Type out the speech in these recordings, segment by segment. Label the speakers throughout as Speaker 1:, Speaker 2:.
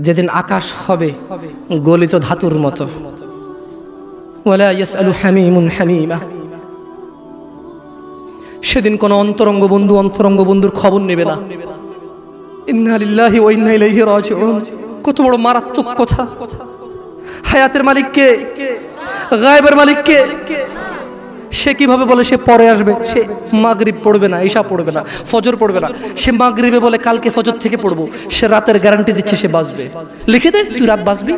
Speaker 1: যেদিন আকাশ হবে গলিত ধাতুর মতো, ওয়ালা ইয়াসআলু হামিমুন হামিমা, সেদিন কোন অন্তরঙ্গ বন্ধুর খবর নেবে না। ইন্না লিল্লাহি ওয়া ইন্না ইলাইহি রাজিউন। কত বড় মারাত্মক কথা! হায়াতের মালিক কে? গায়েবের মালিক কে? সে কিভাবে বলে সে পরে আসবে? সে মাগরিব পড়বে না, ঈশা পড়বে না, ফজর পড়বে না। সে মাগরিবে বলে কালকে ফজর থেকে পড়বো। সে রাতের গ্যারান্টি দিচ্ছে সে বাঁচবে। লিখে দে তুই রাত বাঁচবি,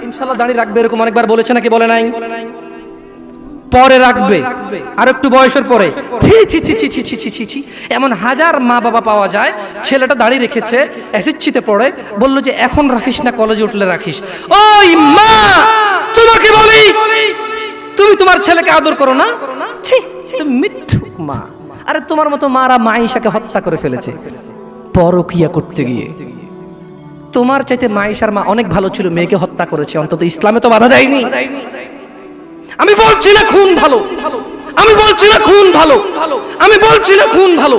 Speaker 1: ইনশাআল্লাহ দাঁড়িয়ে রাখবে, এরকম অনেকবার বলেছে নাকি বলে নাই? পরে রাখবে আর একটু বয়সের পরে। ছি ছি ছি ছি ছি ছি ছি ছি, এমন হাজার মা বাবা পাওয়া যায়, ছেলেটা দাঁড়িয়ে রেখেছে, এসএসসিতে পড়ে, বললো যে এখন রাখিস না, কলেজে উঠলে রাখিস। ওই মা, তোমাকে বলি, তুমি তোমার ছেলেকে আদর করো না? ছি, মিথ্যুক মা। আরে তোমার মতো মারা মাইশাকে হত্যা করে ফেলেছে পরকিয়া করতে গিয়ে। তোমার চাইতে মাইশার মা অনেক ভালো ছিল, মেয়েকে হত্যা করেছে, অন্তত ইসলামে তো বাধা দেয়নি। আমি বলছি না খুন ভালো, আমি বলছি না খুন ভালো, আমি বলছি না খুন ভালো,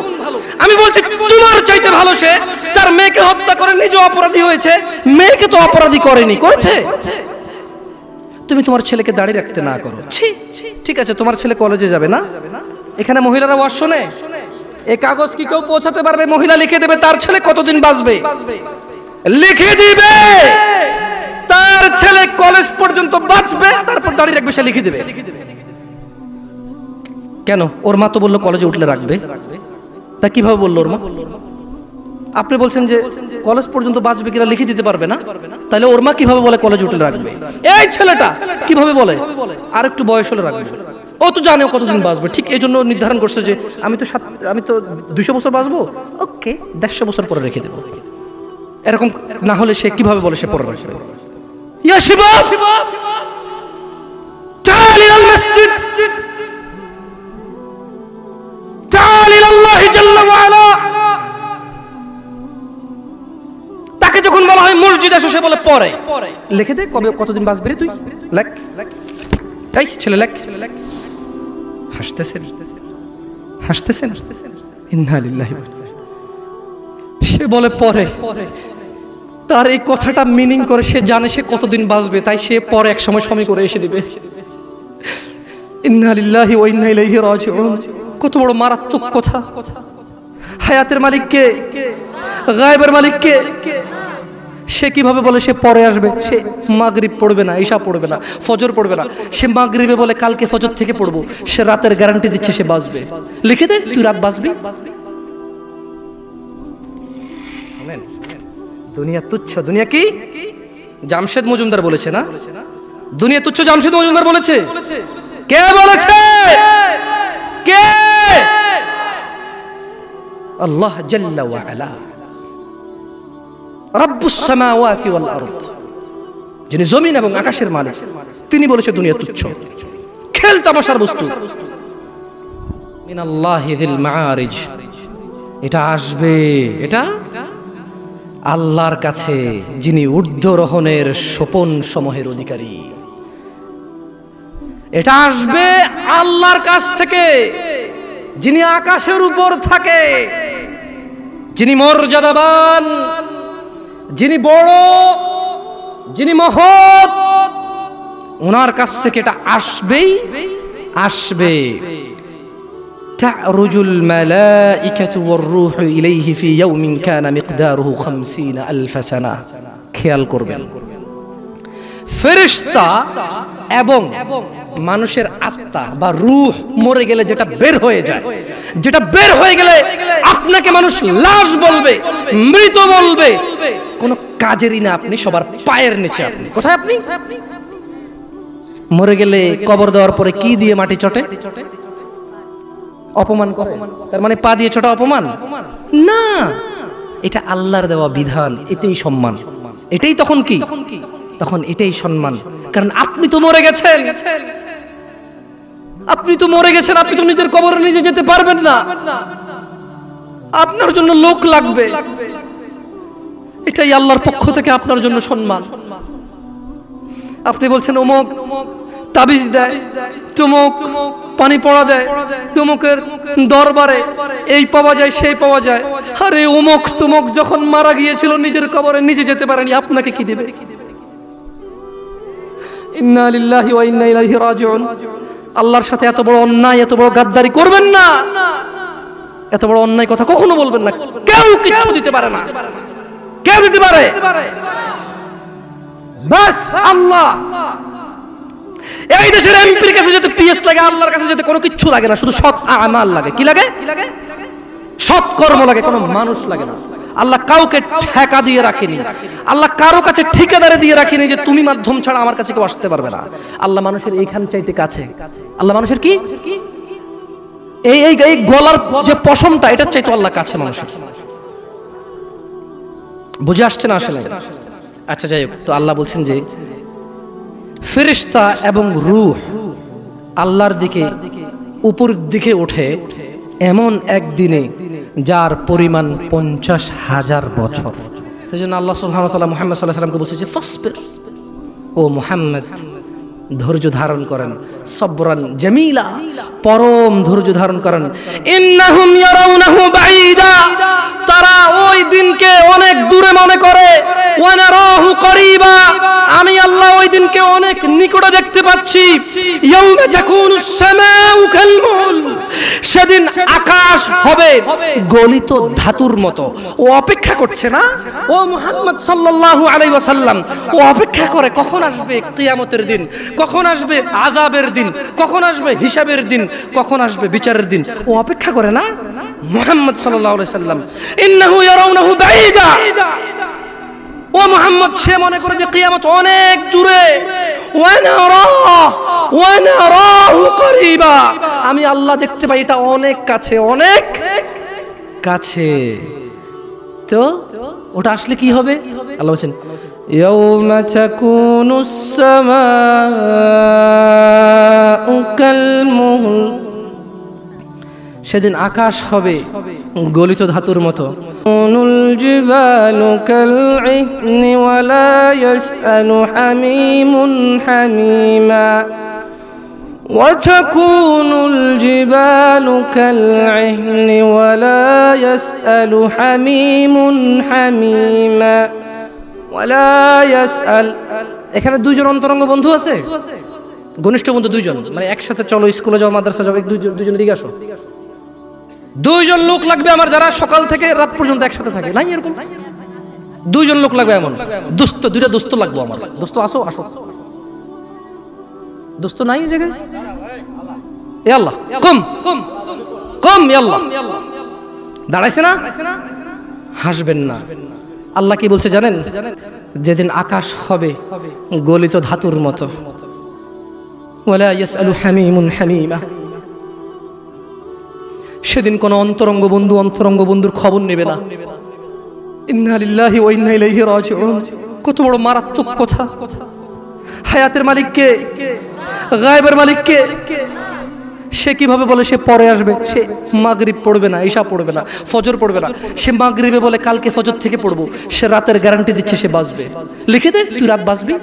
Speaker 1: আমি বলছি তোমার চাইতে ভালো সে তার মেয়েকে হত্যা করে নিজে অপরাধী হয়েছে, মেয়েকে তো অপরাধী করেনি, করেছে। তুমি তোমার ছেলেকে দাঁড়িয়ে রাখতে না করো। ঠিক আছে, তোমার ছেলে কলেজে যাবে না, এখানে মহিলারা ওয়াজ শোনে, এই কাগজ কি কেউ পৌঁছাতে পারবে? মহিলা লিখে দেবে তার ছেলে কতদিন বাঁচবে, লিখে দিবে তার ছেলে কলেজ পর্যন্ত বাঁচবে, তারপর দাঁড়িয়ে রাখবে, সে লিখে দেবে। কেন? ওর মা তো বললো কলেজে উঠলে রাখবে, তা কিভাবে বললো ওর মা? আপনি বলছেন যে কলেজ পর্যন্ত বাঁচবে কিনা লিখে দিতে পারবে না, তাহলে ওর মা কিভাবে বলে কলেজ উঠলে রাখবে? এই ছেলেটা কিভাবে বলে আর একটু বয়স হলে রাখবে? ও তো জানে ও কতদিন বাঁচবে, ঠিক এই জন্য নির্ধারণ করছে যে আমি তো 200 বছর বাঁচবো, ওকে 150 বছর পরে রেখে দেবো। এরকম না হলে সে কিভাবে বলে সে পরে রাখবে? ইয়া শিবাব, তাআল ইলাল মসজিদ, তাআল ইলাল্লাহি জাল্লা ওয়া আলা। তাকে যখন বলা হয় মসজিদে এসে, সে বলে পরে। লিখে দে কবে কতদিন বাঁচবে রে তুই, লেখ। এই ছেলে লেখ। হাসতেছেন হাসতেছেন, ইন্না লিল্লাহি। সে বলে পরে। তার এই কথাটা মিনিং করে সে জানে সে কতদিন বাঁচবে, তাই সে পরে এক সময় করে এসে দিবে। ইন্না লিল্লাহি ওয়া ইন্না ইলাইহি রাজিউন। কত বড় মারাত্মক কথা! হায়াতের মালিক কে? গায়েবের মালিক কে? সে কিভাবে বলে সে পরে আসবে? সে মাগরিব পড়বে না, ঈশা পড়বে না, ফজর পড়বে না। সে মাগরিবে বলে কালকে ফজর থেকে পড়বো। সে রাতের গ্যারান্টি দিচ্ছে সে বাঁচবে। লিখে দে তুই রাত বাঁচবি। দুনিয়া তুচ্ছ। দুনিয়া কি? জামশেদ মজুমদার বলেছে না, দুনিয়া তুচ্ছ। জামশেদ মজুমদার বলেছে। কে বলেছে? কে? আল্লাহ জাল্লা ওয়া আলা, রাব্বুস সামাওয়াতি ওয়াল আরদ, যিনি জমিন এবং আকাশের মালিক, তিনি বলেছে দুনিয়া তুচ্ছ, খেল তামাশার বস্তু। মিনাল্লাহি যিল মাআরিজ, এটা আসবে, এটা আল্লাহর কাছে যিনি ঊর্ধ্বরোহণের সোপন সমূহের অধিকারী। এটা আসবে আল্লাহর কাছ থেকে, যিনি আকাশের উপর থাকে, যিনি মর্যাদাবান, যিনি বড়, যিনি মহৎ, ওনার কাছ থেকে এটা আসবেই আসবে। তা'রুজুল মালাইকাতু ওয়ার রূহু ইলাইহি ফি ইয়াউমিন কানা মিকদারুহু 50,000 সানা। খেয়াল করবেন, ফেরেশতা এবং মানুষের আত্মা বা রূহ মরে গেলে যেটা বের হয়ে যায়, যেটা বের হয়ে গেলে আপনাকে মানুষ লাশ বলবে, মৃত বলবে, কোনো কাজেরই না আপনি, সবার পায়ের নিচে আপনি। কোথায় আপনি? মরে গেলে কবর দেওয়ার পরে কি দিয়ে মাটি চটে? অপমান করে, তার মানে পা দিয়ে ছোটা অপমান না, এটা আল্লাহর দেওয়া বিধান, এটাই সম্মান, এটাই তখন কি? তখন এটাই সম্মান। কারণ আপনি তো মরে গেছেন, আপনি তো মরে গেছেন, আপনি তো নিজের কবরে নিজে যেতে পারবেন না, আপনার জন্য লোক লাগবে, এটাই আল্লাহর পক্ষ থেকে আপনার জন্য সম্মান। আপনি বলছেন অমুক তাবিজ দেয়, তমুক পানি পড়া দেয়, তুমুকের দরবারে এই পাওয়া যায় সেই পাওয়া যায়। আরে অমুক তুমুক যখন মারা গিয়েছিল নিজের কবরে নিজে যেতে পারেনি, আপনাকে কি দেবে? ইন্না লিল্লাহি ওয়া ইন্না ইলাইহি রাজিউন। আল্লাহর সাথে এত বড় অন্যায়, এত বড় গাদ্দারি করবেন না, এত বড় অন্যায় কথা কখনো বলবেন না। কেউ কিচ্ছু দিতে পারে না। কে দিতে পারে? বাস আল্লাহ। এই দেশের এমপির কাছে যেতে পিএস লাগে, আল্লাহর কাছে যেতে কোনো কিচ্ছু লাগে না, শুধু সৎ আমাল লাগে। কি লাগে? সৎ কর্ম লাগে, কোনো মানুষ লাগে না। আল্লাহ কাউকে ঠেকা দিয়ে রাখেনি, আল্লাহ কারো কাছে ঠিকাদারে দিয়ে রাখেনি যে তুমি মাধ্যম ছাড়া আমার কাছে কেউ আসতে পারবে না। আল্লাহ মানুষের এইখান চাইতে কাছে। আল্লাহ মানুষের কি এই এই এই গলার যে পশমটা, এটা চাইতে আল্লাহ কাছে মানুষের। বুঝে আসছে না? আসলে আচ্ছা যাই হোক, তো আল্লাহ বলছেন যে ফেরেশতা এবং রূহ আল্লাহর দিকে উপর দিকে ওঠে এমন একদিনে যার পরিমাণ 50,000 বছর। সেই জন্য আল্লাহ সুবহানাহু ওয়া তাআলা মুহাম্মদ সাল্লাল্লাহু আলাইহি ওয়াসাল্লামকে বলছে যে ফাসবির, ও মুহাম্মদ ধৈর্য ধারণ করেন, সবরান জামিলা, পরম ধৈর্য ধারণ করেন। ইন্নাহুম ইয়ারাউনাহু বাঈদা, তারা ওই দিনকে অনেক দূরে মনে করে। ওয়া নারাহু করিবা, আমি আল্লাহ ওই দিনকে অনেক নিকটে দেখতে পাচ্ছি। ইয়াউমা তাকুনুস সামাউ কালমুল, সেদিন আকাশ হবে গলিত ধাতুর মতো। ও অপেক্ষা করছে না, ও মুহাম্মদ সাল্লাল্লাহু আলাইহি ওয়াসাল্লাম, ও অপেক্ষা করে কখন আসবে কিয়ামতের দিন, কখন আসবে আযাবের দিন, কখন আসবে হিসাবের দিন, কখন আসবে বিচারের দিন। ও অপেক্ষা করে না মুহাম্মদ সাল্লাল্লাহু আলাইহি ওয়াসাল্লাম। ইন্নাহু ইয়ারাউনাহু বাঈদা, ও মুহাম্মদ সে মনে করে যে কিয়ামত অনেক দূরে। ওয়া নারাহু করিবা, আমি আল্লাহ দেখতে পাই এটা অনেক কাছে, অনেক কাছে। তো ওটা আসলে কি হবে? আল্লাহ বলেন ইয়াউমা তাকুনুস সামাউ কালমুল, সেদিন আকাশ হবে গলিত ধাতুর মতো। নুল জিবালু কালইহনি ওয়ালা ইয়াসআলু হামিমুন হামিমা, ওয়া তাকুনুল জিবালু কালইহনি ওয়ালা ইয়াসআলু হামিমুন হামিমা ওয়ালা ইয়াসআল। এখানে দুইজন অন্তরঙ্গ বন্ধু আছে, ঘনিষ্ঠ বন্ধু দুইজন, মানে একসাথে চলো স্কুলে যাও, মাদ্রাসা যাও, দুইজন দিকে আসো। দুইজন লোক লাগবে আমার, যারা সকাল থেকে রাত পর্যন্ত একসাথে থাকে। নাই এরকম দুইজন লোক লাগবে এমন দোস্ত, দুইটা দোস্ত লাগবে আমার। দোস্ত আসো, আসো। দোস্ত নাই এই জায়গায়? এ আল্লাহ, কম কম কম, এ আল্লাহ দাঁড়াইছে না? হাসবেন না। আল্লাহ কি বলছে জানেন? যেদিন আকাশ হবে গলিত ধাতুর মতো, ওয়ালা ইয়াসআলু হামিমুন হামিমা, সেদিন কোন অন্তরঙ্গ বন্ধু অন্তরঙ্গ বন্ধুর খবর নেবে না। ইন্না লিল্লাহি ওয়া ইন্না ইলাইহি রাজিউন। কত বড় মারাত্মক কথা! হায়াতের মালিক কে? গায়েবের মালিক কে? সে কিভাবে বলে সে পরে আসবে? সে মাগরিব পড়বে না, ইশা পড়বে না, ফজর পড়বে না। সে মাগরিবে বলে কালকে ফজর থেকে পড়বো। সে রাতের গ্যারান্টি দিচ্ছে সে বাঁচবে। লিখে দে তুই রাত বাঁচবি।